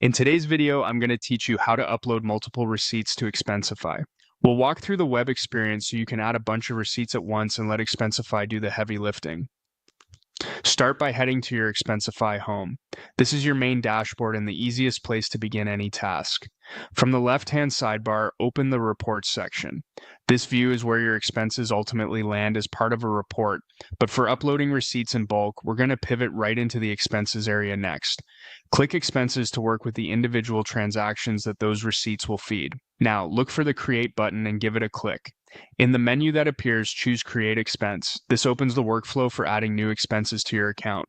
In today's video, I'm going to teach you how to upload multiple receipts to Expensify. We'll walk through the web experience so you can add a bunch of receipts at once and let Expensify do the heavy lifting. Start by heading to your Expensify home. This is your main dashboard and the easiest place to begin any task. From the left-hand sidebar, open the Reports section. This view is where your expenses ultimately land as part of a report, but for uploading receipts in bulk, we're going to pivot right into the Expenses area next. Click Expenses to work with the individual transactions that those receipts will feed. Now, look for the Create button and give it a click. In the menu that appears, choose Create Expense. This opens the workflow for adding new expenses to your account.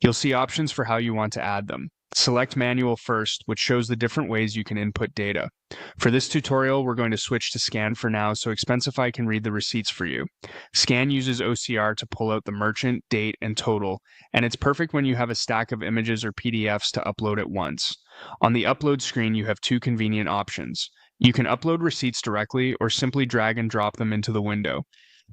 You'll see options for how you want to add them. Select Manual first, which shows the different ways you can input data. For this tutorial, we're going to switch to Scan for now so Expensify can read the receipts for you. Scan uses OCR to pull out the merchant, date, and total, and it's perfect when you have a stack of images or PDFs to upload at once. On the upload screen, you have two convenient options. You can upload receipts directly or simply drag and drop them into the window.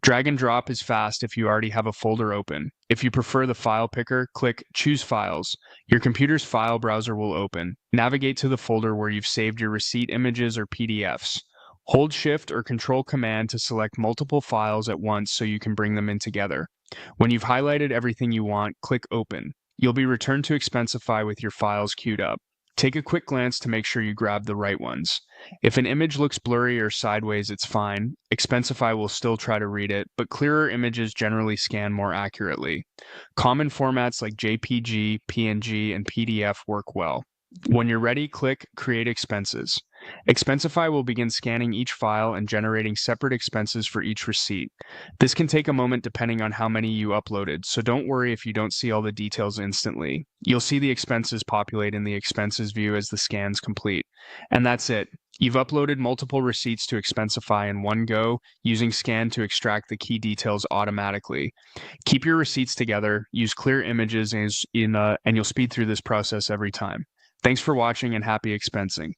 Drag and drop is fast if you already have a folder open. If you prefer the file picker, click Choose Files. Your computer's file browser will open. Navigate to the folder where you've saved your receipt images or PDFs. Hold Shift or Control Command to select multiple files at once so you can bring them in together. When you've highlighted everything you want, click Open. You'll be returned to Expensify with your files queued up. Take a quick glance to make sure you grab the right ones. If an image looks blurry or sideways, it's fine. Expensify will still try to read it, but clearer images generally scan more accurately. Common formats like JPG, PNG, and PDF work well. When you're ready, click Create Expenses. Expensify will begin scanning each file and generating separate expenses for each receipt. This can take a moment depending on how many you uploaded, so don't worry if you don't see all the details instantly. You'll see the expenses populate in the Expenses view as the scans complete. And that's it. You've uploaded multiple receipts to Expensify in one go, using Scan to extract the key details automatically. Keep your receipts together, use clear images, and you'll speed through this process every time. Thanks for watching and happy expensing.